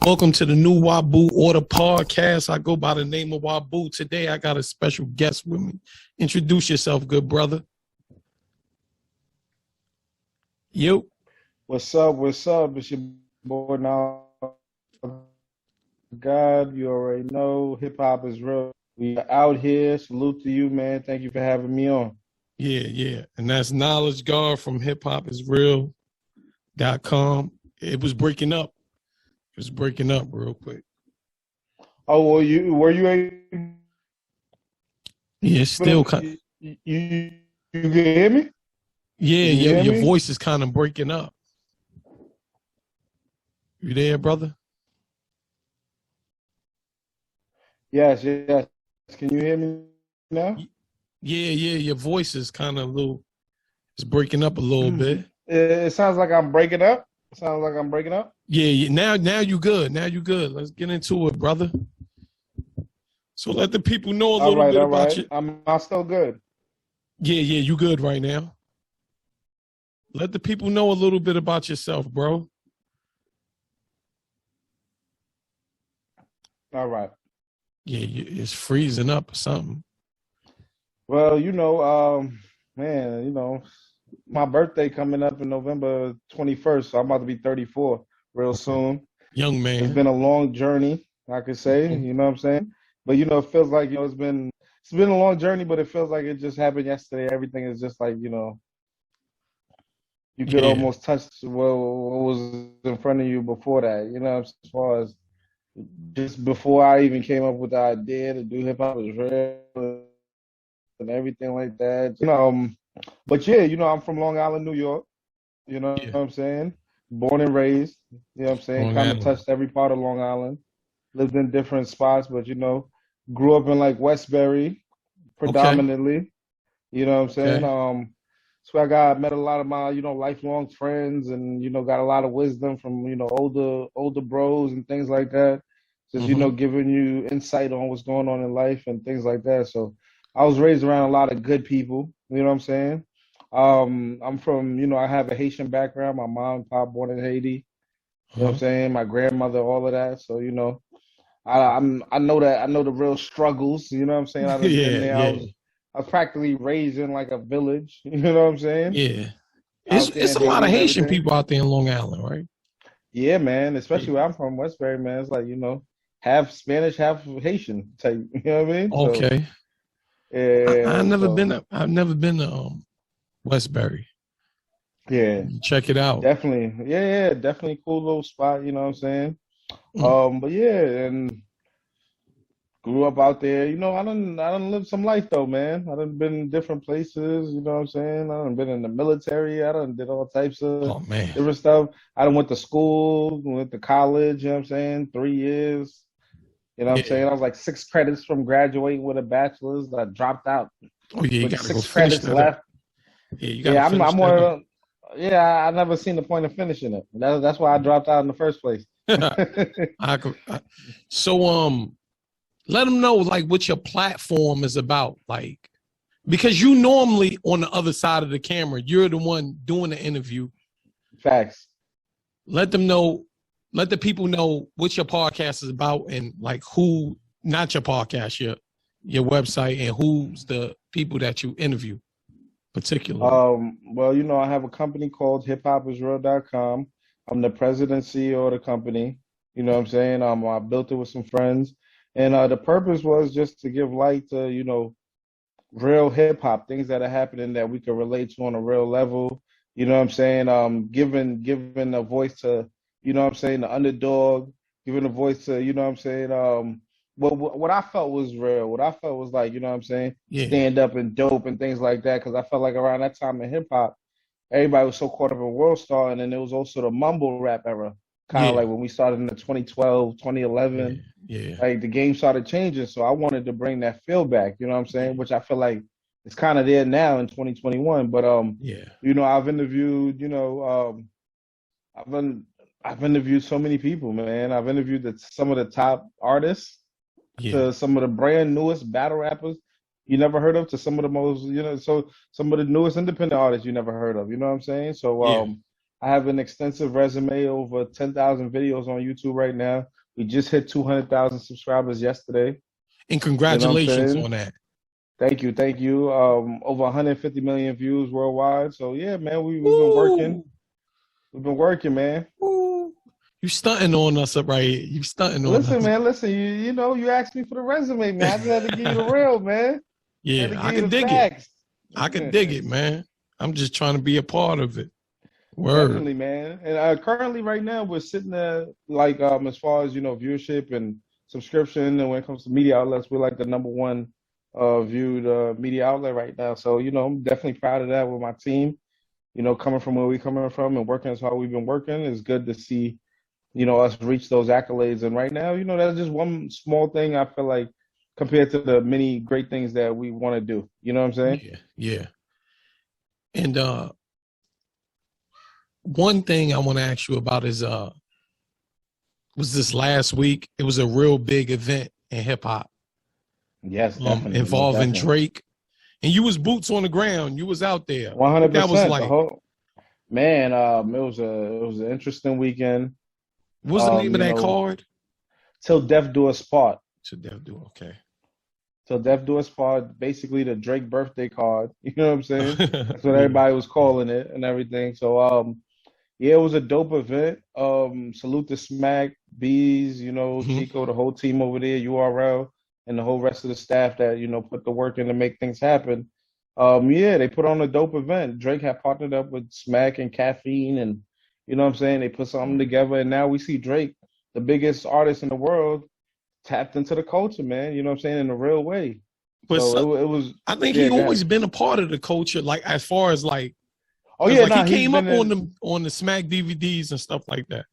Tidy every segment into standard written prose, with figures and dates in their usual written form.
Welcome to the new Wabu Order podcast. I go by the name of Wabu. Today I got a special guest with me. Introduce yourself, good brother. You. What's up? What's up? It's your boy now. God, you already know hip hop is real. We are out here. Salute to you, man. Thank you for having me on. Yeah. And that's Knowledge Guard from hiphopisreal.com. It was breaking up. It was breaking up real quick. Oh, well, were you able Yeah, it's still you can hear me? Yeah, your voice is kind of breaking up. You there, brother? Yes. Can you hear me now? Yeah, your voice is kind of it's breaking up a little bit. It sounds like I'm breaking up. Yeah. Now you good. Now you good. Let's get into it, brother. So let the people know a little bit about you. I'm still good. Yeah, you good right now. Let the people know a little bit about yourself, bro. All right. Yeah, it's freezing up or something. Well, man, my birthday coming up in November 21st, so I'm about to be 34 real soon. Young man. It's been a long journey, I could say, you know what I'm saying? But, it feels like, it's been a long journey, but it feels like it just happened yesterday. Everything is just like, you could almost touch what was in front of you before that, as far as just before I even came up with the idea to do hip hop is real and everything like that. But yeah, I'm from Long Island, New York. You know what I'm saying? Born and raised. You know what I'm saying? Kind of touched every part of Long Island. Lived in different spots, but grew up in like Westbury predominantly. Okay. You know what I'm saying? Okay. So I met a lot of my, lifelong friends and, got a lot of wisdom from, older bros and things like that. Just, giving you insight on what's going on in life and things like that. So I was raised around a lot of good people. You know what I'm saying? I'm from, I have a Haitian background. My mom and pop born in Haiti. You know what I'm saying? My grandmother, all of that. So, I know the real struggles. You know what I'm saying? I've been there. I was practically raised in like a village. You know what I'm saying? Yeah. It's a lot of Haitian people out there in Long Island, right? Yeah, man. Especially where I'm from, Westbury, man. It's like, half Spanish, half Haitian type. You know what I mean? Okay. So, yeah. I've never been to Westbury. Yeah. Check it out. Definitely. Yeah, definitely cool little spot, you know what I'm saying? But yeah, and grew up out there. I done lived some life though, man. I done been in different places, you know what I'm saying? I done been in the military. I done did all types of different stuff. I done went to school, went to college, you know what I'm saying? 3 years. You know what I'm saying? I was like 6 credits from graduating with a bachelor's. I dropped out. Oh yeah, you got 6 credits left. Yeah, I'm one of them. Yeah, I never seen the point of finishing it. That's why I dropped out in the first place. So let them know like what your platform is about, like, because you normally on the other side of the camera, you're the one doing the interview. Facts. Let the people know what your podcast is about and like who, not your podcast, your website, and who's the people that you interview particularly. Well, I have a company called hiphopisreal.com. I'm the president CEO of the company. You know what I'm saying? I built it with some friends. And the purpose was just to give light to, real hip hop, things that are happening that we can relate to on a real level. You know what I'm saying? Giving a voice to, the underdog, giving a voice to, what I felt was real. What I felt was like, stand up and dope and things like that. Because I felt like around that time in hip hop, everybody was so caught up in World Star, and then there was also the mumble rap era. Kind of like when we started in the 2012, 2011, like the game started changing. So I wanted to bring that feel back, you know what I'm saying? Which I feel like it's kind of there now in 2021. But I've interviewed, I've interviewed so many people, man. I've interviewed some of the top artists to some of the brand newest battle rappers you never heard of, to some of the most, so some of the newest independent artists you never heard of. You know what I'm saying? So I have an extensive resume, over 10,000 videos on YouTube right now. We just hit 200,000 subscribers yesterday. And You know what I'm congratulations saying? on that. Thank you, thank you. Over 150 million views worldwide. So yeah, man, we've been working. Woo, We've been working, man. woo. You stunting on us up right here. You stunting on Listen, us. man, listen. You know, you asked me for the resume, man. I just had to give you the real, man. I had to Yeah, I give you can the dig it. facts. I can dig it, man. I'm just trying to be a part of it. Word. Definitely, man. And currently, right now, we're sitting there like as far as viewership and subscription, and when it comes to media outlets, we're like the number one viewed media outlet right now. So I'm definitely proud of that with my team. Coming from where we coming from and working as hard we've been working, it's good to see us reach those accolades. And right now, that's just one small thing I feel like compared to the many great things that we want to do. You know what I'm saying? Yeah, yeah. And one thing I want to ask you about is was this last week? It was a real big event in hip hop, Yes, definitely. Most involving definitely. Drake, and you was boots on the ground. You was out there. What that was 100%. The like? whole man, it was an interesting weekend. What's the name of You that know, card? till death do us part. To Dev do okay. Till death do us part. Basically, the Drake birthday card. You know what I'm saying? That's what Yeah. everybody was calling it and everything. So yeah, it was a dope event. Salute to Smack, Bees, Mhm. Chico, the whole team over there, URL, and the whole rest of the staff that put the work in to make things happen. Yeah, they put on a dope event. Drake had partnered up with Smack and Caffeine, and what I'm saying, they put something together, and now we see Drake, the biggest artist in the world, tapped into the culture, man. You know what I'm saying, in a real way. But So so, it was, I think yeah, he go ahead. always been a part of the culture, like as far as like, Oh cause yeah, like he nah, he's came up been on in. the Smack DVDs and stuff like that.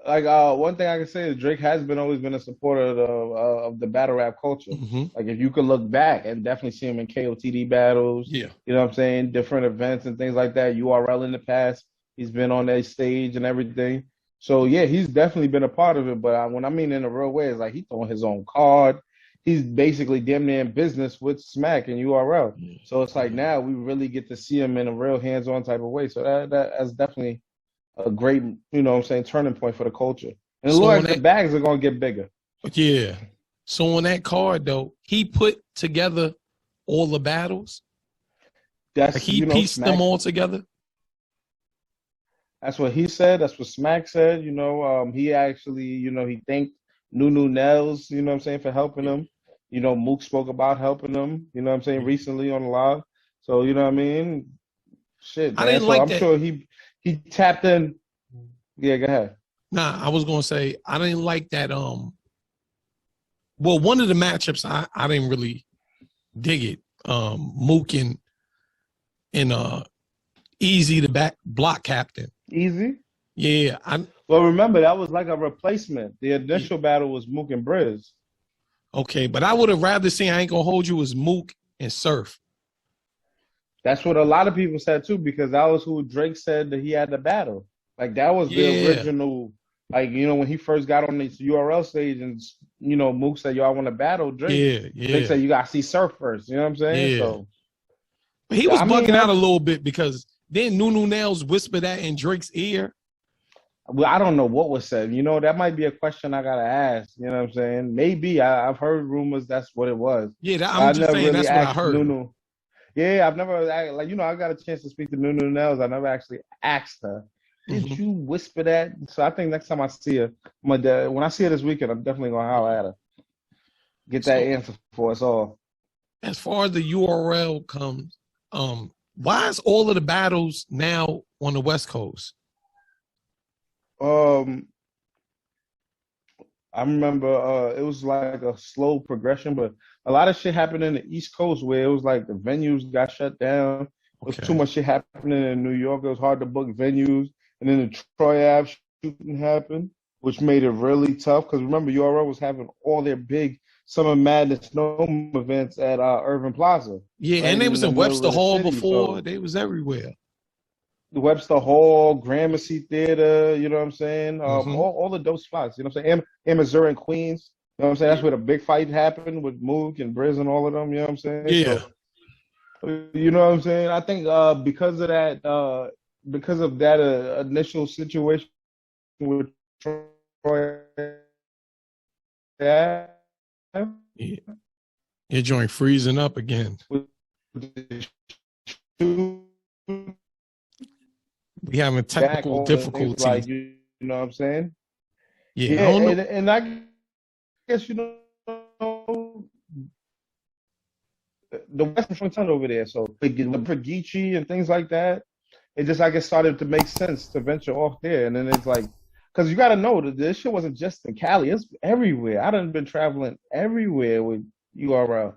Like one thing I can say is Drake has been always been a supporter of the battle rap culture. Hmm. Like if you could look back and definitely see him in KOTD battles, Yeah. you know what I'm saying, different events and things like that. URL in the past, he's been on that stage and everything. So yeah, he's definitely been a part of it. But when I mean in a real way, it's like he's throwing his own card. He's basically damn near in business with Smack and URL. Yeah. So it's like Yeah. now we really get to see him in a real hands-on type of way. So that's definitely a great, what I'm saying, turning point for the culture. And it looks So on like the that, bags are gonna get bigger. yeah. So on that card though, he put together all the battles. Like That's he pieced them Smack. all together. That's what he said. That's what Smack said. He actually, he thanked Nunu Nels, you know what I'm saying, for helping Yeah. him. Mook spoke about helping him, you know what I'm saying, Yeah. recently on the live. So, you know what I mean? Shit, I man. didn't So like I'm that. sure he tapped in. Yeah, go ahead. Nah, I was gonna say I didn't like that. Well, one of the matchups I didn't really dig it. Mook and Easy the back block captain. Easy. Yeah, I Well, remember, that was like a replacement. The yeah, initial battle was Mook and Briz. okay, but I would have rather seen I ain't gonna hold you as Mook and Surf. That's what a lot of people said too, because that was who Drake said that he had to battle. Like that was the Yeah, original. Like when he first got on this URL stage, and Mook said, "Yo, I want to battle Drake." yeah, Drake yeah, said, "You got to see Surf first." You know what I'm saying? yeah. So But he was I mean, bugging out a little bit because then Nunu Nails whispered that in Drake's ear. well, I don't know what was said. That might be a question I gotta ask. You know what I'm saying? Maybe I've heard rumors that's what it was. Yeah, I I'm just never saying really that's what I asked heard. Nunu. Yeah, I've never I got a chance to speak to Nunu Nels. I never actually asked her, did Mhm. you whisper that? So I think next time I see her, when I see her this weekend, I'm definitely gonna holler at her. Get that So answer for us all. as far as the URL comes, why is all of the battles now on the West Coast? Um, I remember it was like a slow progression, but a lot of shit happened in the East Coast where it was like the venues got shut down. There was too Okay. much shit happening in New York. It was hard to book venues, and then the Troy Ave shooting happened, which made it really tough. Because remember, URL was having all their big Summer Madness Snow events at Irving Plaza, Yeah, right and they in was the in middle Webster of the Hall city. before. So They was everywhere. the Webster Hall, Gramercy Theater, you know what I'm saying? Hmm. All the dope spots, you know what I'm saying? In Missouri and Queens, you know what I'm saying? That's Yeah. where the big fight happened with Mook and Briz and all of them, you know what I'm saying? Yeah. So, you know what I'm saying? I think because of that, because of that initial situation with Troy, Ave, Yeah. Your joint freezing up again. with the shoe We having back, technical all the things difficulties. like you know what I'm saying? Yeah, I Yeah, don't know. and I guess you know the Western Frontend over there, so for Geechee and things like that, it just like it started to make sense to venture off there, and then it's like, because you got to know that this shit wasn't just in Cali; it's everywhere. I done been traveling everywhere with URL.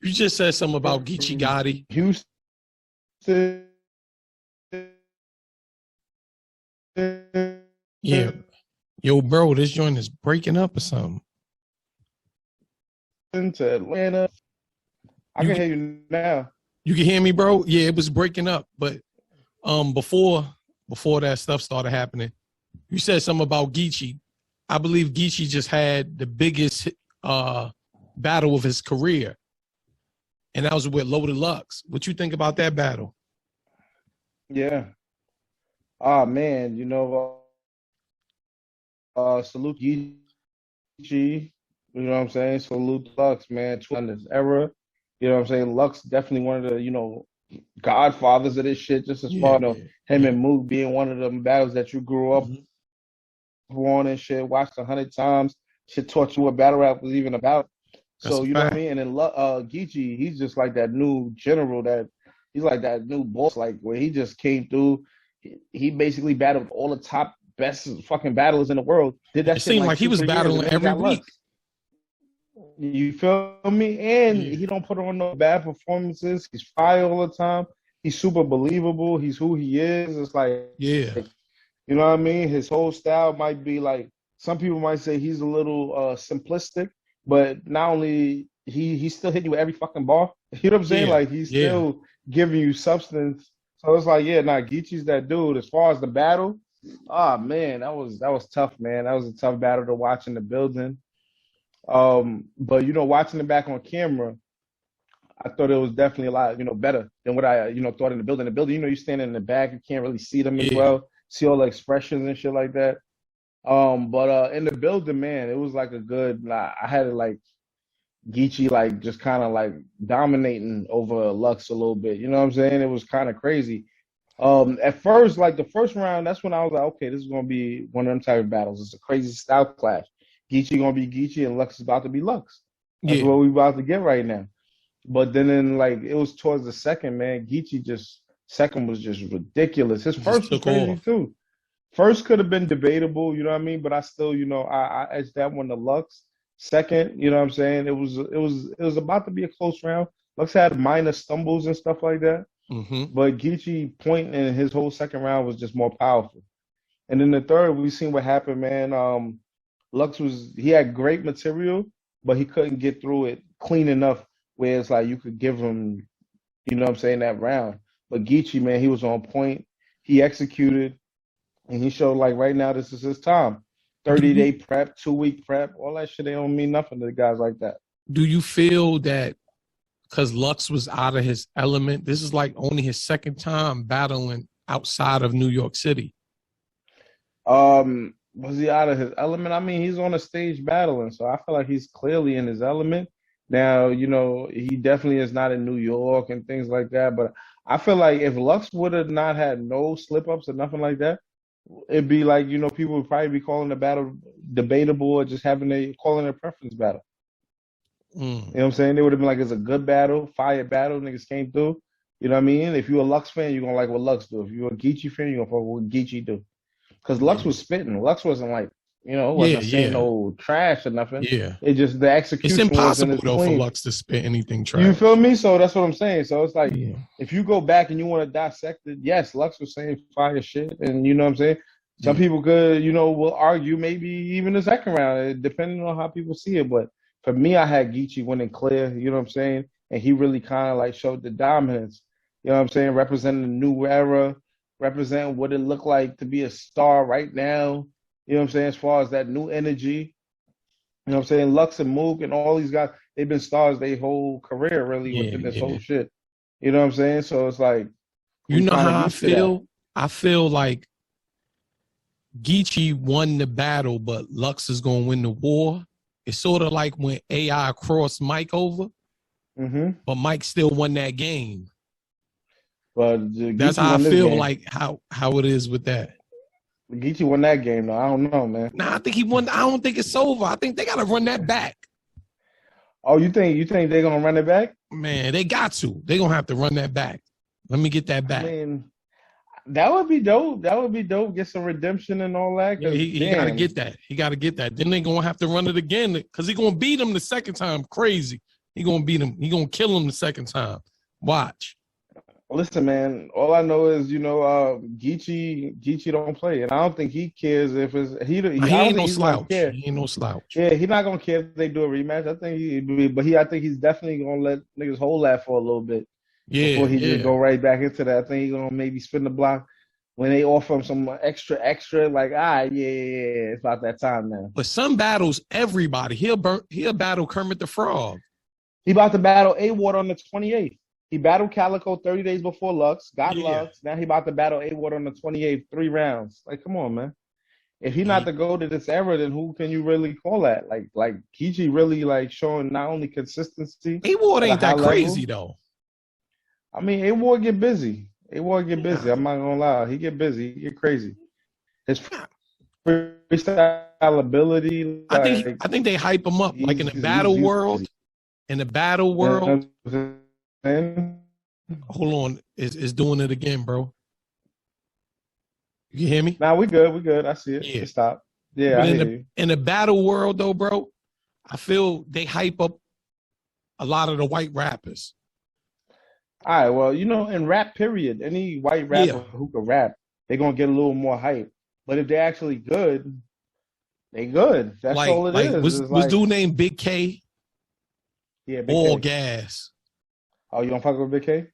You just said something about Geechee Gotti. Houston. Yeah. Yo, bro, this joint is breaking up or something. To Atlanta. I can hear you now. You can hear me, bro? Yeah, it was breaking up. But before that stuff started happening, you said something about Geechee. I believe Geechee just had the biggest battle of his career. And that was with Loaded Lux. What you think about that battle? Yeah. Oh man, you know, salute Geechee. You know what I'm saying? Salute Lux, man. In this era, you know what I'm saying? Lux definitely one of the, you know, godfathers of this shit. Just as far as him and Mook being one of them battles that you grew up on and shit, watched 100 times. Shit taught you what battle rap was even about. So you know what I mean? And then Geechee, he's just like that new general that he's like that new boss, like where he just came through. He basically battled all the top best fucking battlers in the world. Did that it shit seemed like he was battling every week. You feel me? And he don't put on no bad performances. He's fire all the time. He's super believable. He's who he is. It's like, you know what I mean? His whole style might be like, some people might say he's a little simplistic, but not only he's still hitting you with every fucking bar. You know what I'm saying? Like he's still giving you substance. So it's like, Geechee's that dude. As far as the battle, man, that was tough, man. That was a tough battle to watch in the building. But you know, watching it back on camera, I thought it was definitely a lot, you know, better than what I, you know, thought in the building. The building, you know, you standing in the back, you can't really see them as well, see all the expressions and shit like that. But in the building, man, it was like a good. I had it like Geechee, like just kind of like dominating over Lux a little bit. You know what I'm saying? It was kind of crazy. At first, like the first round, that's when I was like, okay, this is gonna be one of them type of battles. It's a crazy style clash. Geechee gonna be Geechee and Lux is about to be Lux. That's what we about to get right now. But then in like it was towards the second, man, Geechee second was just ridiculous. His first was crazy too. First could have been debatable, you know what I mean? But I still, you know, I edged that one to Lux. Second, you know what I'm saying? It was about to be a close round. Lux had minor stumbles and stuff like that. But Geechee point in his whole second round was just more powerful. And then the third, we seen what happened, man. Lux he had great material, but he couldn't get through it clean enough where it's like you could give him, you know what I'm saying, that round. But Geechee, man, he was on point. He executed, and he showed like right now this is his time. 30-day prep, 2-week prep, all that shit, they don't mean nothing to the guys like that. Do you feel that because Lux was out of his element, this is like only his second time battling outside of New York City? Was he out of his element? I mean, he's on a stage battling, so I feel like he's clearly in his element. Now, you know, he definitely is not in New York and things like that, but I feel like if Lux would have not had no slip-ups or nothing like that, it'd be like, you know, people would probably be calling the battle debatable or just calling it a preference battle. You know what I'm saying? They would have been like, it's a good battle, fire battle, niggas came through. You know what I mean? If you're a Lux fan, you're going to like what Lux do. If you're a Geechee fan, you're going to fuck what Geechee do. Because Lux was spitting. Lux wasn't like, you know, wasn't saying no trash or nothing. It just, the execution it's impossible wasn't though clean. for Lux to spit anything trash. You feel me? So that's what I'm saying. So it's like, if you go back and you want to dissect it, yes, Lux was saying fire shit. And you know what I'm saying? Some people could, you know, will argue maybe even the second round, depending on how people see it. But for me, I had Geechee winning clear, you know what I'm saying? And he really kind of like showed the dominance, you know what I'm saying? Representing the new era, representing what it looked like to be a star right now, you know what I'm saying? As far as that new energy, you know what I'm saying? Lux and Mook and all these guys, they've been stars their whole career really within this whole shit. You know what I'm saying? So it's like, you know how I feel I feel like Geechee won the battle, but Lux is gonna win the war. It's sort of like when AI crossed Mike over, but Mike still won that game. But that's how I feel like how it is with that. Geechee won that game, though. I don't know, man. Nah, I think he won. I don't think it's over. I think they gotta run that back. Oh, you think they're gonna run it back? Man, they got to. They're gonna have to run that back. Let me get that back. I mean, that would be dope. That would be dope. Get some redemption and all that. Yeah, he got to get that. He got to get that. Then they're going to have to run it again because he's going to beat him the second time. Crazy. He's going to beat him. He's going to kill him the second time. Watch. Listen, man, all I know is, Geechee don't play. And I don't think he cares if it's – he ain't no slouch. He ain't no slouch. Yeah, he's not going to care if they do a rematch. I think he's definitely going to let niggas hold that for a little bit. Yeah, before he just go right back into that. I think he's gonna maybe spin the block when they offer him some extra, like, it's about that time now. But some battles, everybody he'll battle Kermit the Frog. He about to battle A-Ward on the 28th. He battled Calico 30 days before Lux, got Lux. Now he about to battle A-Ward on the 28th, 3 rounds. Like, come on, man. If he not the go to this era, then who can you really call that? Like Geechee really like showing not only consistency. A-Ward ain't that crazy though. I mean, A-Ward get busy. A-Ward get busy. I'm not gonna lie. He get busy. He get crazy. His freestyle ability. I think they hype him up. Like in the battle world. In the battle world. Hold on. It's doing it again, bro. You hear me? Nah, we good. I see it. Yeah. Stop. Yeah, in the battle world though, bro, I feel they hype up a lot of the white rappers. All right, well, in rap period, any white rapper who can rap, they're going to get a little more hype. But if they're actually good, they good. That's all it is. Was dude named Big K? Yeah, Big all K. Gas. Oh, you don't fuck with Big K?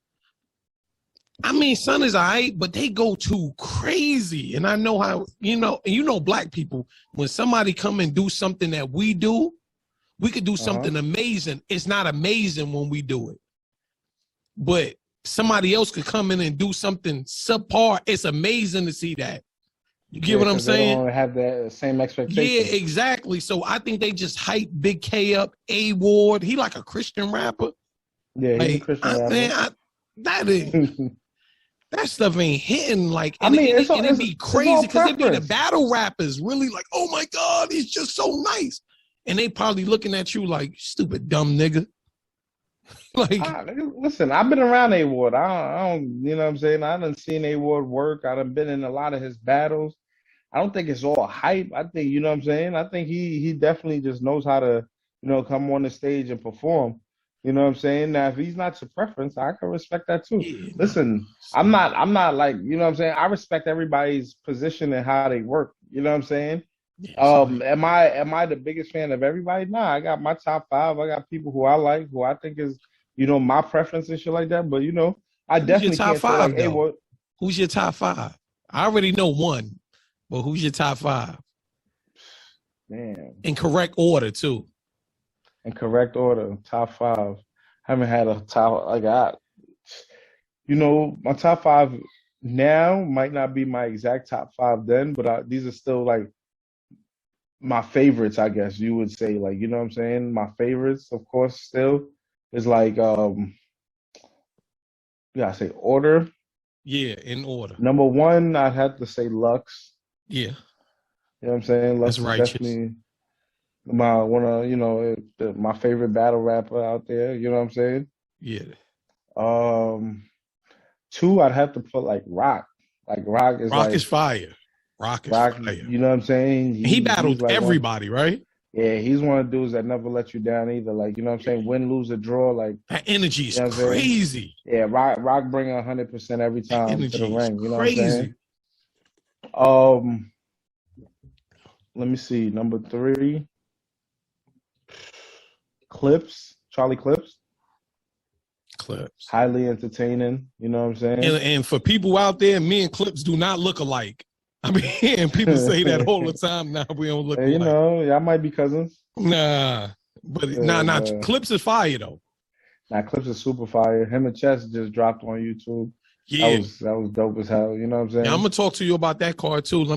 I mean, son is all right, but they go too crazy. And I know how, black people, when somebody come and do something that we do, we could do something amazing. It's not amazing when we do it. But somebody else could come in and do something subpar. It's amazing to see that. You get what I'm saying? They don't have that same expectation. Yeah, exactly. So I think they just hype Big K up. A-Ward, he like a Christian rapper. Yeah, he's a Christian rapper. Man, that stuff ain't hitting. Like, it'd be crazy because it'd be the battle rappers really like, oh my God, he's just so nice. And they probably looking at you like, stupid, dumb nigga. Listen, I've been around A-Ward. I don't, you know what I'm saying? I done seen A-Ward work. I done been in a lot of his battles. I don't think it's all hype. I think, you know what I'm saying? I think he definitely just knows how to, come on the stage and perform. You know what I'm saying? Now, if he's not your preference, I can respect that too. Yeah. Listen, I'm not like, you know what I'm saying? I respect everybody's position and how they work. You know what I'm saying? Yeah, am I the biggest fan of everybody? Nah, I got my top 5. I got people who I like, who I think is, my preference and shit like that. But I definitely can't say like, hey, what? Who's your top 5? I already know one, but who's your top 5? Man, in correct order too. In correct order, top 5. I haven't had a top. I got, my top 5 now might not be my exact top 5 then, but these are still like my favorites, I guess you would say. Like, you know what I'm saying? My favorites, of course, still is like, you gotta say order. Yeah, in order. Number 1, I'd have to say Lux. Yeah. You know what I'm saying? Lux is definitely my favorite battle rapper out there. You know what I'm saying? Yeah. 2, I'd have to put like Rock. Like Rock is fire. Rock is fire. You know what I'm saying? He battled everybody, right? Yeah, he's one of the dudes that never let you down either. Like, you know what I'm saying? Win, lose, or draw. Like, that energy is crazy. Yeah, Rock bring 100% every time to the ring. You know crazy. What I'm saying? Let me see. Number 3. Clips. Charlie Clips. Clips. Highly entertaining. You know what I'm saying? And for people out there, me and Clips do not look alike. I mean, and people say that all the time. Now we don't look alike. Y'all might be cousins. Nah. But Clips is fire though. Clips is super fire. Him and Chess just dropped on YouTube. Yeah. That was dope as hell. You know what I'm saying? Yeah, I'm gonna talk to you about that card too. I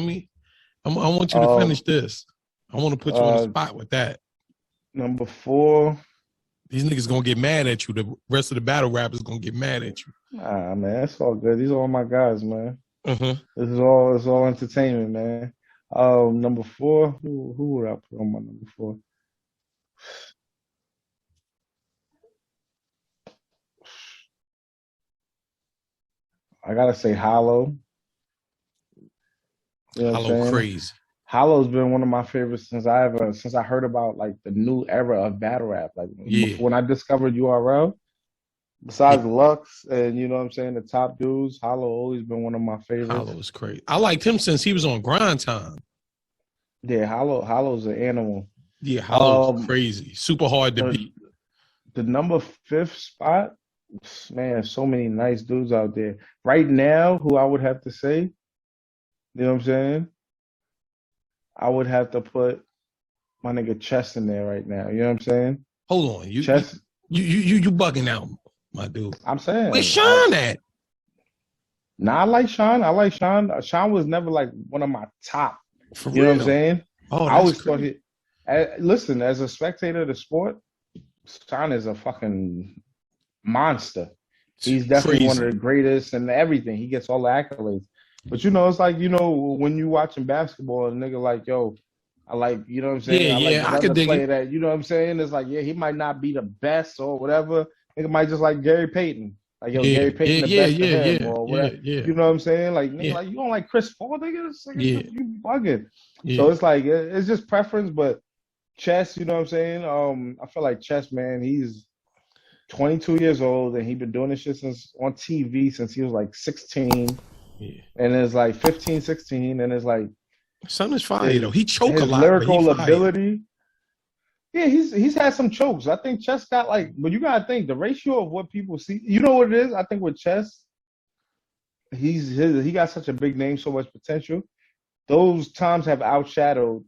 want you to finish this. I want to put you on the spot with that. Number 4. These niggas gonna get mad at you. The rest of the battle rappers gonna get mad at you. Nah, man, it's all good. These are all my guys, man. Uh-huh. It's all entertainment, man. Number 4, who would I put on my number 4? I gotta say Hollow. You know Hollow crazy. Hollow's been one of my favorites since I heard about like the new era of battle rap. Like when I discovered URL, besides Lux and you know what I'm saying, the top dudes, Hollow always been one of my favorites. Hollow's crazy. I liked him since he was on Grind Time. Yeah, Hollow's an animal. Yeah, Hollow's crazy. Super hard to beat. The number 5th spot, man, so many nice dudes out there. Right now, who I would have to say, you know what I'm saying? I would have to put my nigga Chess in there right now. You know what I'm saying? Hold on. You bugging out, my dude. I'm saying. Where's Sean at? Nah, I like Sean. Sean was never like one of my top. For you know what I'm saying? Oh, I always thought listen, as a spectator of the sport, Sean is a fucking monster. He's definitely one of the greatest and everything. He gets all the accolades. But you know, it's like, you know, when you watching basketball, a nigga like, yo, I like, you know what I'm saying? I could dig it. That, you know what I'm saying? It's like, yeah, he might not be the best or whatever. Nigga might just like Gary Payton. Like, yo, Gary Payton the best for him or whatever. You know what I'm saying? Like, nigga, like you don't like Chris Paul, nigga? Like, you bugging. So it's like, it's just preference, but Chess, you know what I'm saying? I feel like Chess, man, he's 22 years old and he's been doing this shit on TV since he was like 16. Yeah. And it's like 15, 16, and it's like son is fire though. He choke a lot. Lyrical ability. Yeah, he's had some chokes. I think Chess got like, but you gotta think the ratio of what people see. You know what it is? I think with Chess, he got such a big name, so much potential. Those times have outshadowed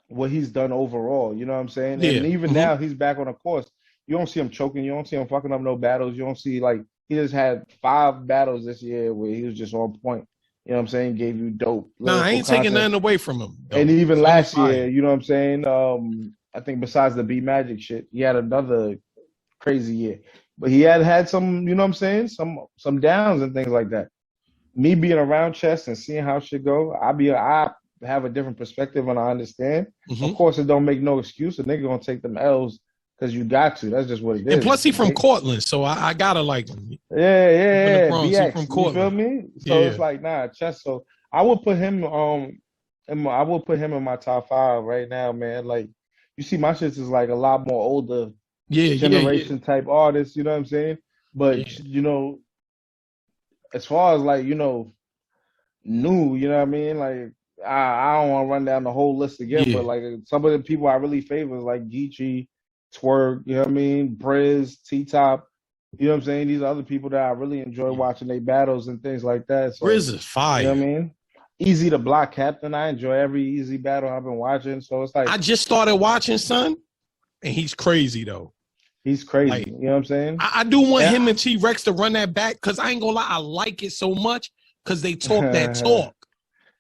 what he's done overall. You know what I'm saying? Yeah. And even now he's back on a course. You don't see him choking. You don't see him fucking up no battles. You don't see like. He just had 5 battles this year where he was just on point. You know what I'm saying? Gave you dope. I ain't taking nothing away from him. Though. And even last year, you know what I'm saying? I think besides the B Magic shit, he had another crazy year. But he had some, you know what I'm saying? Some downs and things like that. Me being around Chess and seeing how shit go, I have a different perspective and I understand. Of course, it don't make no excuse. A nigga gonna take them L's. Because you got to. That's just what it is. And plus, he from Cortland, so I gotta like him. Yeah. BX, from Cortland. You feel me? So it's like, nah, Chess. So I would put him in my top 5 right now, man. Like, you see, my shit is like a lot more older generation type artists. You know what I'm saying? But you know, as far as like, you know, new, you know what I mean? Like, I don't want to run down the whole list again, but like some of the people I really favor is like Geechee, Twerk, you know what I mean? Briz, T-Top, you know what I'm saying? These are other people that I really enjoy watching their battles and things like that. So, Briz is fire. You know what I mean? Easy to Block Captain. I enjoy every Easy battle I've been watching. So it's like I just started watching, son, and he's crazy though. He's crazy. Like, you know what I'm saying? I do want him and T-Rex to run that back because I ain't gonna lie, I like it so much because they talk that talk.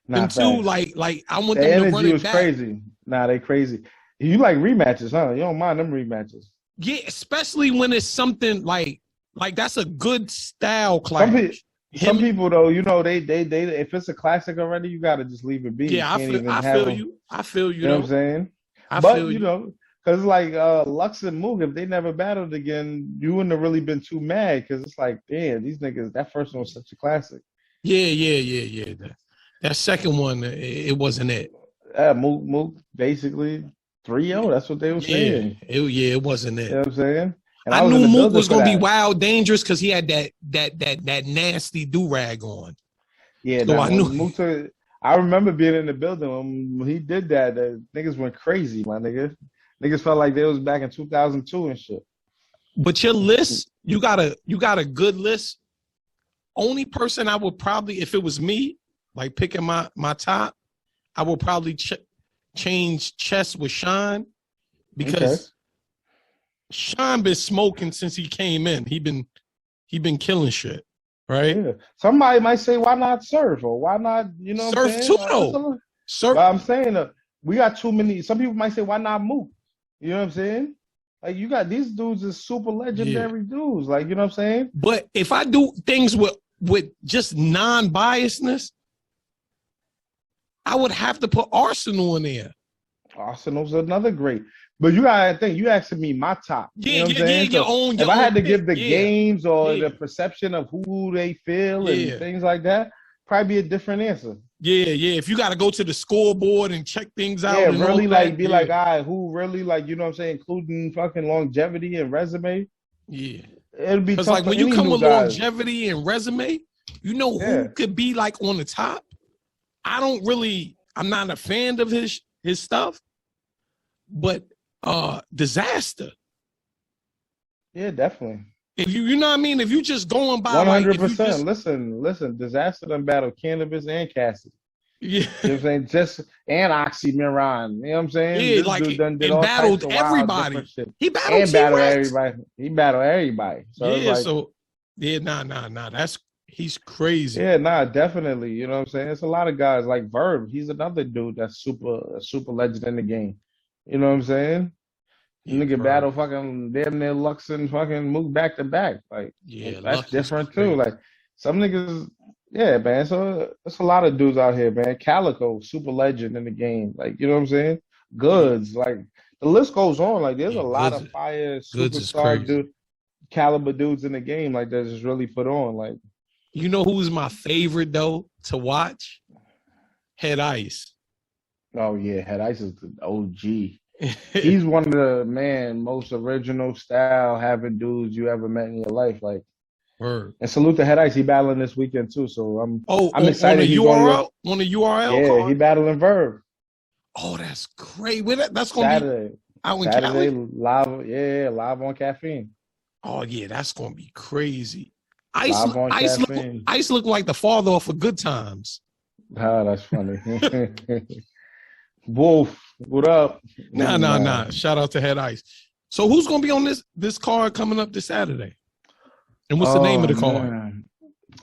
Them two, like I want them to run it back. Crazy. Nah, they crazy. You like rematches, huh? You don't mind them rematches. Yeah, especially when it's something like that's a good style clash. Some people though, you know, they if it's a classic already, you gotta just leave it be. Yeah, I feel you. You know what I'm saying? You know, because like Lux and Moog, if they never battled again, you wouldn't have really been too mad because it's like, damn, these niggas, that first one was such a classic. Yeah. That second one, it wasn't it. Moog basically 3-0. That's what they were saying. It wasn't it. You know what I'm saying? And I knew Mook was gonna be wild dangerous because he had that nasty do-rag on. Yeah, so I knew. I remember being in the building when he did that. The niggas went crazy, my nigga. Niggas felt like they was back in 2002 and shit. But your list, you got a good list. Only person I would probably, if it was me, like picking my top, I would probably change Chess with Sean because Sean been smoking since he came in. He been killing shit, right? Yeah. Somebody might say, why not Surf? Or why not, you know what I'm Surf saying? too, though. Surf. But I'm saying we got too many. Some people might say, why not Mook? You know what I'm saying? Like, you got these dudes is super legendary dudes. Like, you know what I'm saying? But if I do things with just non-biasness, I would have to put Arsenal in there. Arsenal's another great. But you gotta think, you asking me my top. Yeah, you know what I'm saying? your own. If I had to pick, give the games or yeah. the perception of who they feel and things like that, probably be a different answer. Yeah. If you got to go to the scoreboard and check things out. Yeah, and really like be like, all right, who really like, you know what I'm saying, including fucking longevity and resume. Yeah. It'll be tough like when you come with guys. longevity and resume, you know who could be like on the top. I'm not a fan of his stuff, but Disaster. Yeah, definitely. If you know what I mean, if you just going by 100%. Listen, Disaster done battled Cannabis and Cassidy. Yeah. You know what I'm saying? Just and Oxymoron. You know what I'm saying? Yeah, this like dude done did and all battled types of everybody. Wild, shit. He battled and battled everybody. He battled everybody. So he's crazy. Yeah, definitely. You know what I'm saying? It's a lot of guys like Verb. He's another dude that's super legend in the game. You know what I'm saying? Nigga battle fucking damn near Lux and fucking Mook back to back. Like, that's Lux different too. Like, some niggas, yeah, man. So it's a lot of dudes out here, man. Calico, super legend in the game. Like, you know what I'm saying? Goods, like the list goes on. Like, there's a lot of fire superstar dude caliber dudes in the game. Like, that just really put on. Like, you know who's my favorite though to watch? Head Ice. Oh yeah, Head Ice is the OG. He's one of the most original style having dudes you ever met in your life. Like, word. And salute to Head Ice. He battling this weekend too. So I'm excited. On the URL? On the URL? Yeah, card? He battling Verb. Oh, that's great. That's gonna Saturday. Be out in Saturday Cali? live on Caffeine. Oh yeah, that's gonna be crazy. Ice look like the father off of Good Times. Ah, that's funny. Wolf, what up? Nah. Shout out to Head Ice. So who's gonna be on this card coming up this Saturday? And what's the name of the card? Man.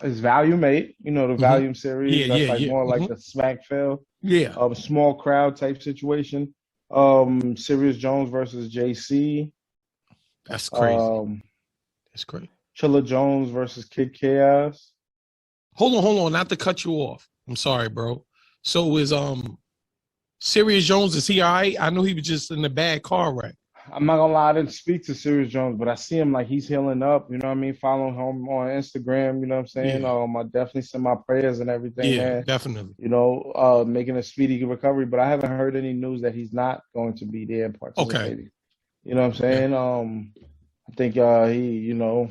It's Volume 8. You know the Volume series. That's more like the Smack Fell. Yeah. Small crowd type situation. Serious Jones versus JC. That's crazy. That's great. Chilla Jones versus Kid Chaos. Hold on. Not to cut you off. I'm sorry, bro. So is Serious Jones, is he all right? I know he was just in a bad car wreck. I'm not gonna lie, I didn't speak to Serious Jones, but I see him like he's healing up. You know what I mean? Following him on Instagram. You know what I'm saying? Yeah. I definitely send my prayers and everything. Yeah, man. definitely. You know, making a speedy recovery. But I haven't heard any news that he's not going to be there participating. Okay. You know what I'm saying? I think he, you know,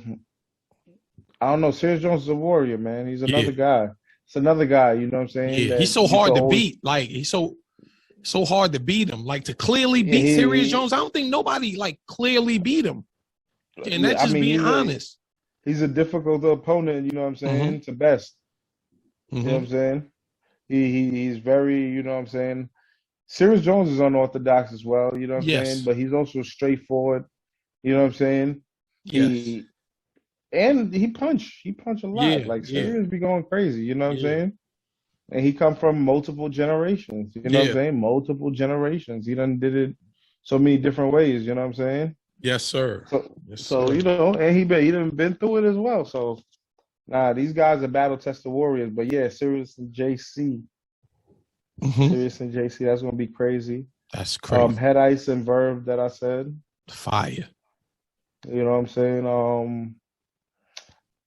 I don't know. Serious Jones is a warrior, man. He's another guy. It's another guy. You know what I'm saying? Yeah, he's so hard to beat. Like he's so hard to beat him. Like to clearly beat Serious Jones, I don't think nobody like clearly beat him. And that's just being honest. He's a difficult opponent, you know what I'm saying? To best. You know what I'm saying? He's very, you know what I'm saying? Serious Jones is unorthodox as well, you know what I'm saying? But he's also straightforward. You know what I'm saying? Yes. He punch a lot. Like Serious be going crazy, you know what I'm saying? And he come from multiple generations. You know what I'm saying? Multiple generations. He done did it so many different ways. You know what I'm saying? Yes, sir. So you know, and he done been through it as well. So these guys are battle tested warriors. But yeah, Serious and JC. Serious and JC, that's gonna be crazy. That's crazy. Head Ice and Verb that I said. Fire. You know what I'm saying?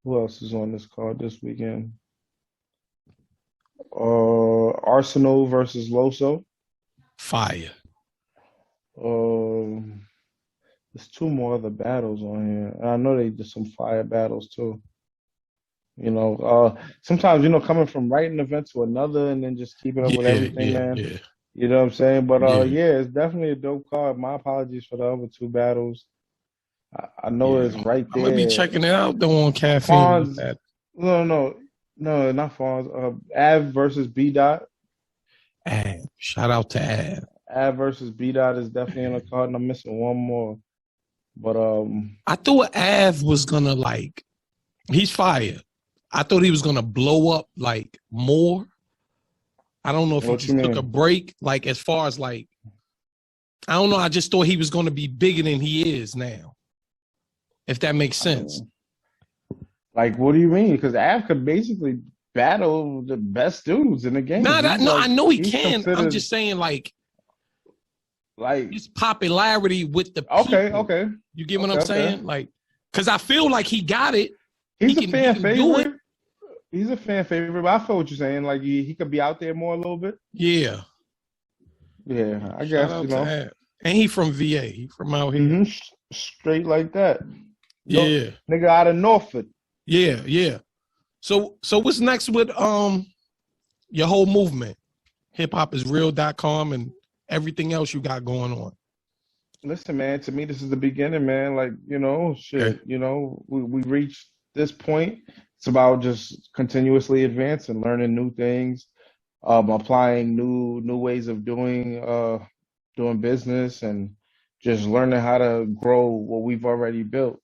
Who else is on this card this weekend? Arsenal versus Loso. Fire. There's two more other battles on here. And I know they did some fire battles too. You know, sometimes, you know, coming from writing event to another and then just keeping up with everything, man. Yeah. You know what I'm saying? But it's definitely a dope card. My apologies for the other two battles. I know it's right there. I'm gonna be checking it out though on Caffeine. No, not Fonz. Av versus B Dot. Av. Shout out to Av. Av versus B Dot is definitely in the card, and I'm missing one more. But I thought Av was gonna he's fire. I thought he was gonna blow up like more. I don't know if he What you just took a mean? break, like as far as like I don't know. I just thought he was gonna be bigger than he is now. If that makes sense. Like, what do you mean? Because Av could basically battle the best dudes in the game. Nah, He's no, like I know he he's can. I'm considered just saying, like like his popularity with the okay, people. okay, You get what okay, I'm saying? Like, because I feel like he got it. He's He a can fan do favorite. it. He's a fan favorite. But I feel what you're saying. Like he could be out there more a little bit. Yeah. Yeah, I Shout guess out to Ab. And he from VA. He from out here. Straight like that. Yeah. Nigga out of Norfolk. Yeah, yeah. So what's next with your whole movement? HipHopIsReal.com and everything else you got going on. Listen, man, to me, this is the beginning, man. Like, shit, Okay. we reached this point. It's about just continuously advancing, learning new things, applying new ways of doing business, and just learning how to grow what we've already built.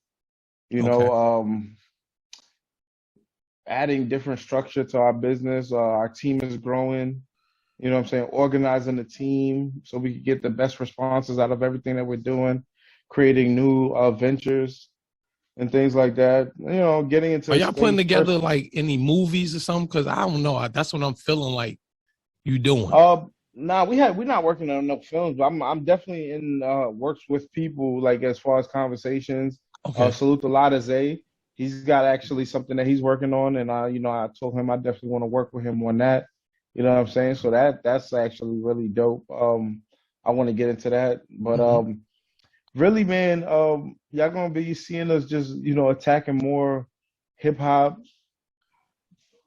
Okay. Adding different structure to our business. Our team is growing. You know what I'm saying? Organizing the team so we can get the best responses out of everything that we're doing, creating new ventures and things like that. Getting into Are y'all putting space together like any movies or something? Because I don't know. That's what I'm feeling like you doing. Nah, we're not working on enough films, but I'm definitely in works with people like as far as conversations. Okay. Salute to Lada Zay. He's got actually something that he's working on, and I told him I definitely want to work with him on that. You know what I'm saying? So that's actually really dope. I want to get into that, but really, man, y'all gonna be seeing us just attacking more hip hop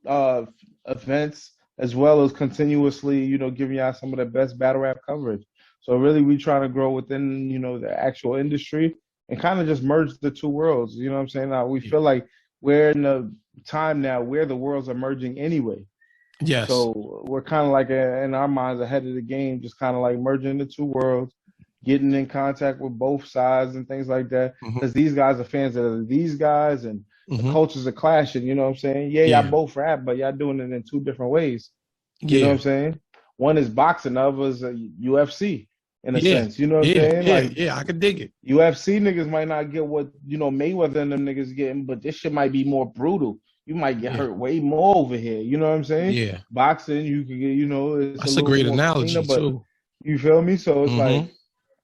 events as well as continuously giving y'all some of the best battle rap coverage. So really, we try to grow within the actual industry and kind of just merge the two worlds. You know what I'm saying? Now we feel like we're in a time now where the worlds are merging anyway. Yes. So we're kind of like in our minds ahead of the game, just kind of like merging the two worlds, getting in contact with both sides and things like that. Because these guys are fans of these guys, and the cultures are clashing. You know what I'm saying? Yeah, y'all both rap, but y'all doing it in two different ways. You know what I'm saying? One is boxing, the other is UFC in a sense. You know what I'm saying? Yeah, I can dig it. UFC niggas might not get what Mayweather and them niggas getting, but this shit might be more brutal. You might get hurt way more over here. You know what I'm saying? Yeah. Boxing, you can get, it's that's a great analogy cleaner, too. You feel me? So it's like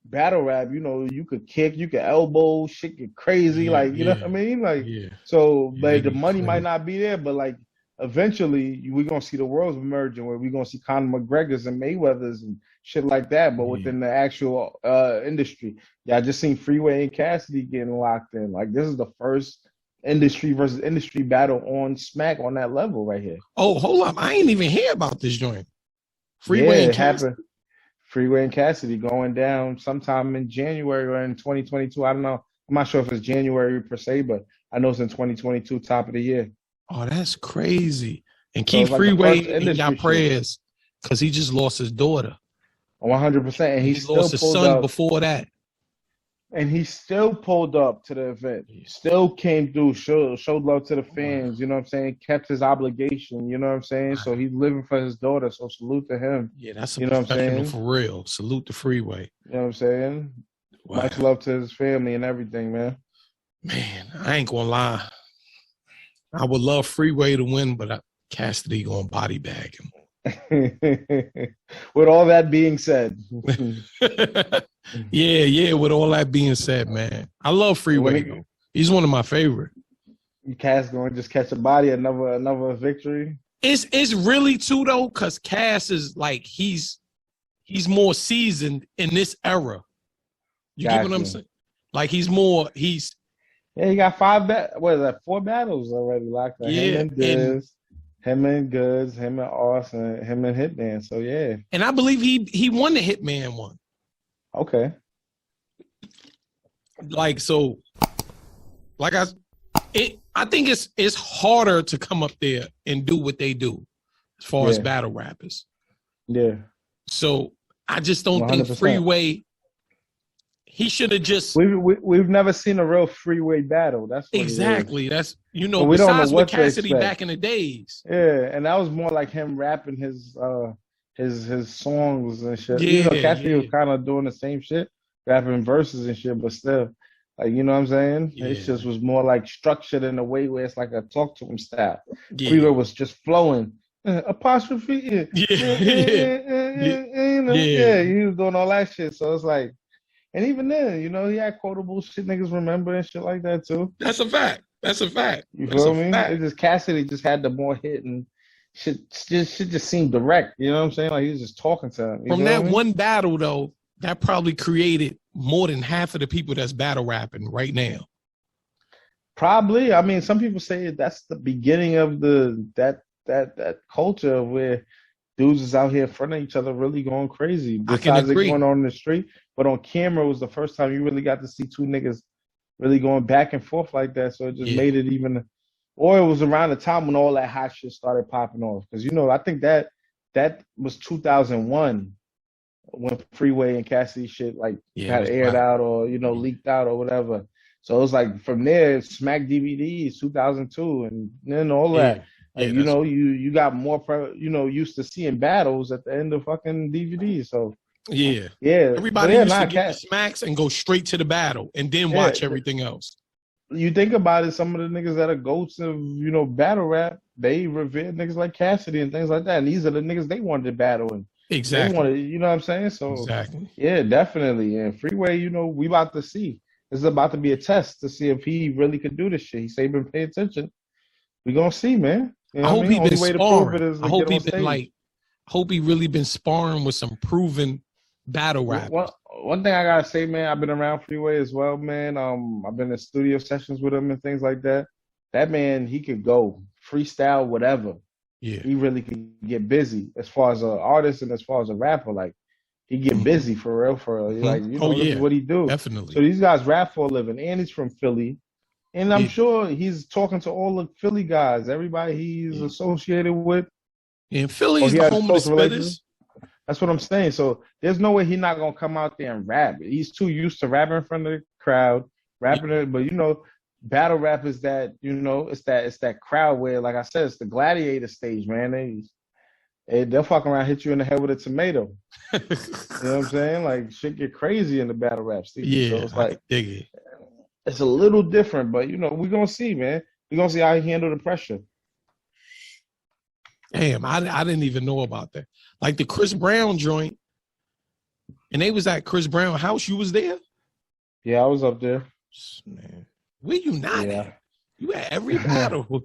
battle rap, you could kick, you could elbow, shit get crazy, you know what I mean? So but the money might not be there, but like eventually we're gonna see the worlds emerging where we're gonna see Conor McGregor's and Mayweather's and shit like that, but within the actual industry. Yeah, I just seen Freeway and Cassidy getting locked in. Like this is the first industry versus industry battle on Smack on that level right here. Oh, hold up. I ain't even hear about this joint. Freeway and Cassidy. Freeway and Cassidy going down sometime in January or in 2022. I don't know. I'm not sure if it's January per se, but I know it's in 2022, top of the year. Oh, that's crazy. And keep Freeway in your prayers because he just lost his daughter. 100%. And he lost his son before that. And he still pulled up to the event. He still came through, showed love to the fans, you know what I'm saying? Kept his obligation, you know what I'm saying? So he's living for his daughter, so salute to him. Yeah, that's a professional for real. Salute to Freeway. You know what I'm saying? Wow. Much love to his family and everything, man. Man, I ain't gonna lie. I would love Freeway to win, but Cassidy gonna body bag him. With all that being said. Yeah, with all that being said, man. I love Freeway. He's one of my favorite. Cass going to just catch a body, another victory. It's really too though, because Cass is like he's more seasoned in this era. You get what I'm saying? Like he got 4 battles already locked up. Him and Goods, him and Austin, him and Hitman. So yeah. And I believe he won the Hitman one. Okay. Like so, like I think it's harder to come up there and do what they do as far as battle rappers. Yeah. So I just don't 100%. Think Freeway. he should have just we've never seen a real freeway battle. That's what exactly. That's you know, but we don't know besides what with to Cassidy expect. back in the days. Yeah, and that was more like him rapping his songs and shit. Yeah, Cassidy yeah. was kind of doing the same shit, rapping verses and shit, but still, like you know what I'm saying? Yeah. It just was more like structured in a way where it's like a talk to him style. Yeah. Freeway was just flowing. Apostrophe. Yeah. He was doing all that shit. So it's like, and even then, he had quotable shit niggas remember and shit like that too. That's a fact. That's a fact. You That's feel a me? fact. It just Cassidy just had the more hit and shit just seemed direct. You know what I'm saying? Like he was just talking to him. From that one battle though, that probably created more than half of the people that's battle rapping right now. Probably. I mean, some people say that's the beginning of that culture where dudes is out here in front of each other really going crazy. Besides it going on in the street, but on camera was the first time you really got to see two niggas really going back and forth like that. So it just made it even, or it was around the time when all that hot shit started popping off. Because, I think that was 2001 when Freeway and Cassidy shit got aired out or, leaked out or whatever. So it was like from there, Smack DVDs, 2002, and then all that. You got more, used to seeing battles at the end of fucking DVDs. So yeah. Everybody used to get the smacks and go straight to the battle and then watch everything else. You think about it, some of the niggas that are goats of, battle rap, they revere niggas like Cassidy and things like that. And these are the niggas they wanted to battle. And exactly. They wanted, you know what I'm saying? So exactly. Yeah, definitely. And Freeway, we about to see. This is about to be a test to see if he really could do this shit. He said, "Pay attention." We gonna see, man. I hope he been sparring. I hope he been I hope he really been sparring with some proven battle rap. One thing I gotta say, man, I've been around Freeway as well, man. I've been in studio sessions with him and things like that. That man, he could go freestyle, whatever. Yeah, he really could get busy as far as an artist and as far as a rapper. Like he get busy for real. Like this is what he do. Definitely. So these guys rap for a living, and he's from Philly. And I'm sure he's talking to all the Philly guys, everybody he's associated with. And Philly is the home of the spitters. That's what I'm saying. So there's no way he's not gonna come out there and rap. He's too used to rapping in front of the crowd, rapping it. But battle rap is that it's that crowd where, like I said, it's the gladiator stage, man. They'll fuck around, hit you in the head with a tomato. You know what I'm saying? Like shit get crazy in the battle rap stage. Yeah, so it's like, I dig it. It's a little different, but we're gonna see, man. We're gonna see how he handle the pressure. Damn, I didn't even know about that. Like the Chris Brown joint, and they was at Chris Brown house. You was there? Yeah, I was up there. Man, where you not at? You at every battle.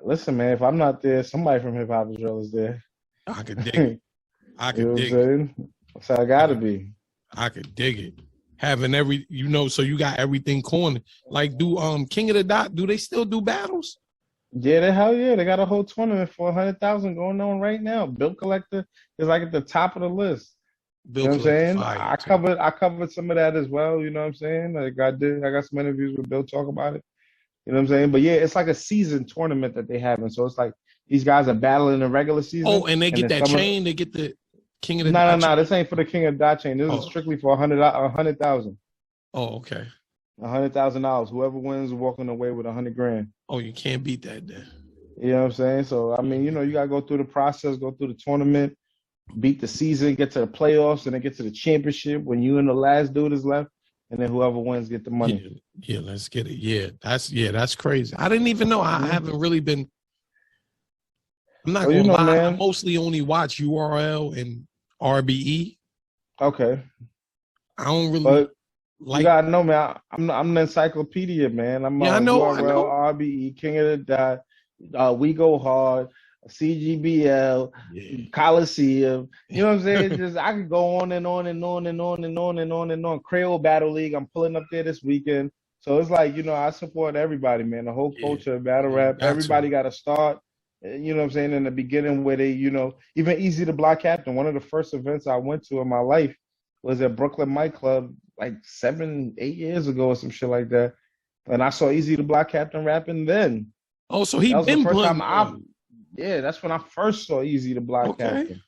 Listen, man, if I'm not there, somebody from Hip Hop Israel is there. I could dig it. I could dig it. So I gotta be. I could dig it. Having every, so you got everything cornered. Like, do King of the Dot, do they still do battles? Yeah, they got a whole tournament for 100,000 going on right now. Bill Collector is like at the top of the list. You know what I'm saying? I covered some of that as well. You know what I'm saying? Like I got some interviews with Bill talk about it. You know what I'm saying? But yeah, it's like a season tournament that they have, and so it's like these guys are battling the regular season. Oh, and they get that chain. They get the King of the Dot. No. This ain't for the King of the Dot chain. This is strictly for 100,000. Oh, okay. $100,000. Whoever wins walking away with $100,000. Oh, you can't beat that then. You know what I'm saying? So I mean, you gotta go through the process, go through the tournament, beat the season, get to the playoffs, and then get to the championship when you and the last dude is left, and then whoever wins get the money. Yeah, let's get it. That's crazy. I didn't even know. I haven't really been. I'm not gonna lie. Man. I mostly only watch URL and RBE. Okay. I don't really you gotta know, man. I'm an encyclopedia, man. I'm I know. RBE, King of the Dot, We Go Hard, CGBL, Coliseum. You know what I'm saying? I could go on and on and on and on and on and on and on. Creole Battle League, I'm pulling up there this weekend. So it's like, I support everybody, man. The whole culture of battle rap. Everybody got to start. You know what I'm saying? In the beginning where they, even Easy the Block Captain, one of the first events I went to in my life was at Brooklyn Mic Club like 7-8 years ago or some shit like that. And I saw Easy the Block Captain rapping then. Oh, so he been playing. Yeah, that's when I first saw Easy the Block Captain.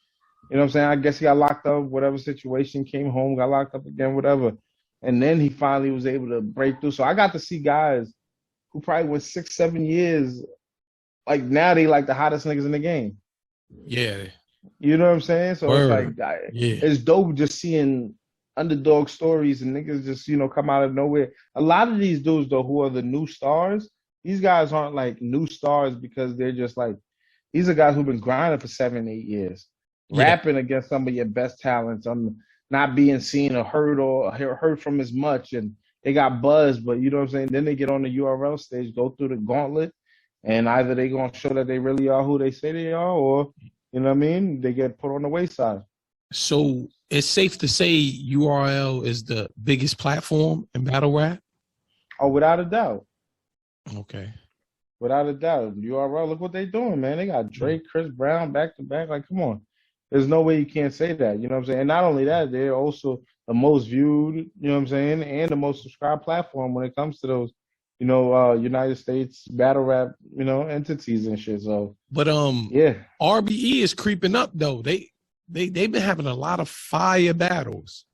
You know what I'm saying? I guess he got locked up, whatever situation, came home, got locked up again, whatever. and then he finally was able to break through. So I got to see guys who probably went 6, 7 years. Like now they like the hottest niggas in the game. Yeah. You know what I'm saying? So it's like Word. Yeah. it's dope just seeing underdog stories and niggas just come out of nowhere. A lot of these dudes though, who are the new stars, these guys aren't like new stars because they're just like these are guys who've been grinding for 7, 8 years, Yeah. rapping against some of your best talents on not being seen or heard from as much, and they got buzz. But you know what I'm saying? Then they get on the URL stage, go through the gauntlet, and either they gonna show that they really are who they say they are, or you know what I mean, they get put on the wayside. So it's safe to say URL is the biggest platform in battle rap? Oh, without a doubt. Okay. Without a doubt. URL, look what they doing, man. They got Drake, Chris Brown back to back. Like, come on. There's no way you can't say that. You know what I'm saying? And not only that, they're also the most viewed, you know what I'm saying, and the most subscribed platform when it comes to those, United States battle rap, entities and shit. So But yeah. RBE is creeping up though. They've been having a lot of fire battles.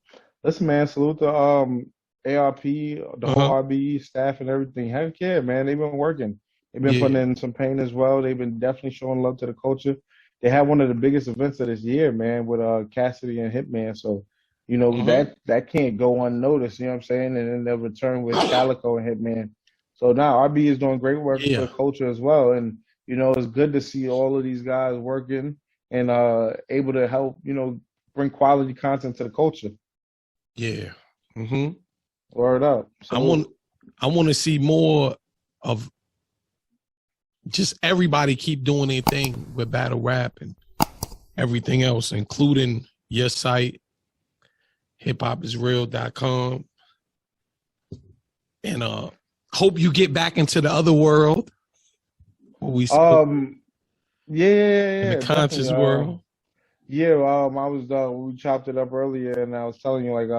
Listen, man, salute to ARP, the whole RBE staff and everything. Heck yeah, man. They've been working. They've been putting in some pain as well. They've been definitely showing love to the culture. They had one of the biggest events of this year, man, with Cassidy and Hitman. So, that can't go unnoticed, you know what I'm saying? And then they'll return with Calico and Hitman. So now RB is doing great work for the culture as well. And, it's good to see all of these guys working and able to help, bring quality content to the culture. Yeah. Word up. So, I want to see more of just everybody keep doing their thing with battle rap and everything else, including your site, hiphopisreal.com. And hope you get back into the other world. We in the conscious world. Yeah, I was we chopped it up earlier, and I was telling you like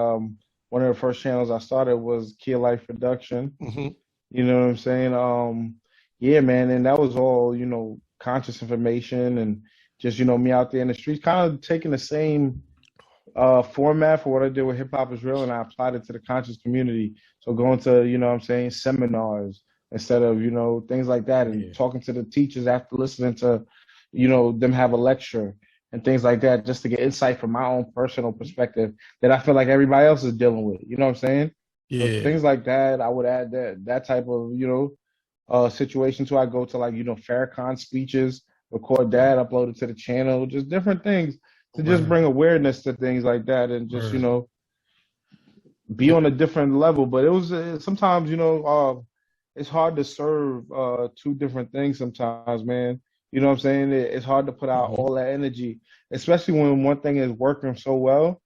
one of the first channels I started was Key Life Production. You know what I'm saying? Yeah, man, and that was all conscious information and just me out there in the streets, kind of taking the same format for what I did with Hip Hop Is Real, and I applied it to the conscious community. So going to seminars instead of things like that, and talking to the teachers after listening to them have a lecture and things like that, just to get insight from my own personal perspective that I feel like everybody else is dealing with. You know what I'm saying? Yeah. So things like that, I would add that type of situation to. I go to Farrakhan speeches, record that, upload it to the channel, just different things to just bring awareness to things like that, and just be on a different level. But it was sometimes it's hard to serve two different things sometimes, man. You know what I'm saying? It's hard to put out all that energy, especially when one thing is working so well.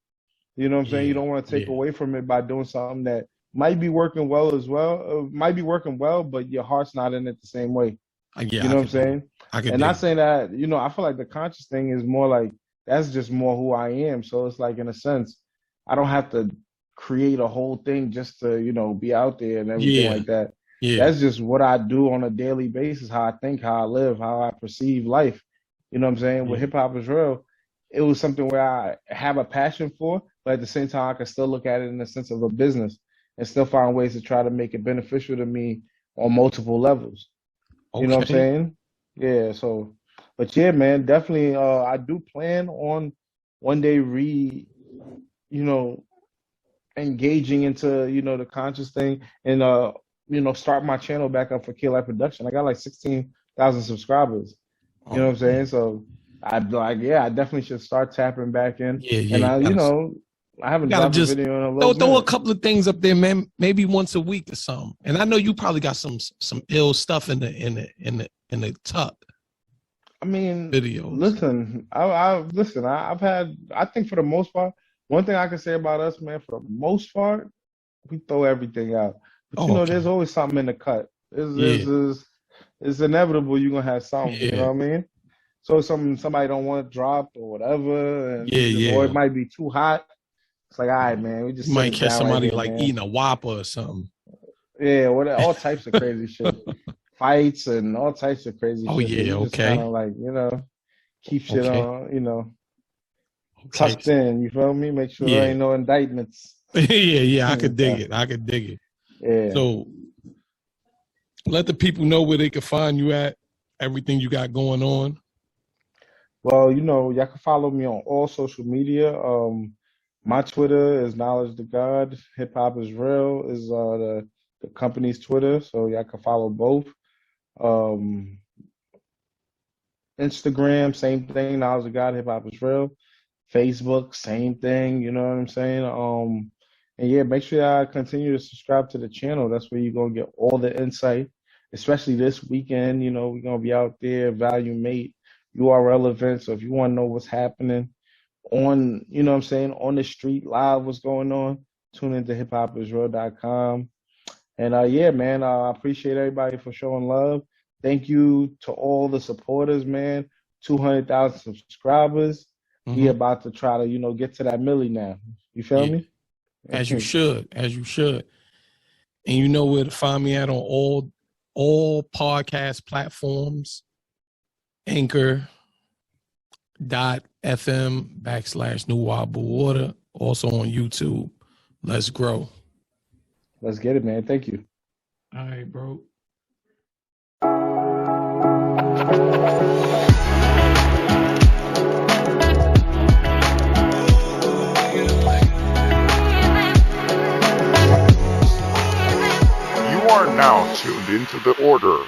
You know what I'm saying? You don't want to take away from it by doing something that might be working well as well. Might be working well, but your heart's not in it the same way. You know what I'm saying? And not saying that, I feel like the conscious thing is more like, that's just more who I am. So it's like, in a sense, I don't have to create a whole thing just to, be out there and everything like that. Yeah. That's just what I do on a daily basis, how I think, how I live, how I perceive life. You know what I'm saying? With Hip Hop Is Real, it was something where I have a passion for, but at the same time, I can still look at it in the sense of a business and still find ways to try to make it beneficial to me on multiple levels. You know what I'm saying? Yeah, so, but yeah, man, definitely, I do plan on one day engaging into, the conscious thing and, start my channel back up for Key Life Production. I got like 16,000 subscribers. You know what I'm saying? So I definitely should start tapping back in. And I haven't dropped a video in a little bit. Throw a couple of things up there, man. Maybe once a week or something. And I know you probably got some ill stuff in the tuck. I mean, videos. Listen, I've had. I think for the most part, one thing I can say about us, man, for the most part, we throw everything out. But there's always something in the cut. It's inevitable you're gonna have something. You know what I mean? So somebody don't want it dropped or whatever, and or it might be too hot. It's like, all right, man, we just might catch somebody right here, eating a Whopper or something. Yeah, all types of crazy shit, fights and all types of crazy shit. Yeah, okay. Kind of like keep shit on, Okay. tucked in. You feel me? Make sure Yeah. there ain't no indictments. yeah. I could dig it. I could dig it. Yeah. So let the people know where they can find you at, everything you got going on. Well, y'all can follow me on all social media. My Twitter is Knowledge to God. Hip Hop is Real is the company's Twitter, so y'all can follow both. Instagram, same thing. Knowledge to God. Hip Hop is Real. Facebook, same thing. You know what I'm saying? And yeah, make sure y'all continue to subscribe to the channel. That's where you're gonna get all the insight, especially this weekend. We're gonna be out there, Value Mate, URL events. So if you want to know what's happening on, what I'm saying, on the street live, what's going on, tune into hiphopisreal.com. And yeah, man, I appreciate everybody for showing love. Thank you to all the supporters, man. 200,000 subscribers. We about to try to, get to that milli now. You feel me? As you should. And you know where to find me at on all podcast platforms. Anchor.fm/New Wild Water. Also on YouTube. Let's grow. Let's get it, man. Thank you. All right, bro. You are now tuned into The Order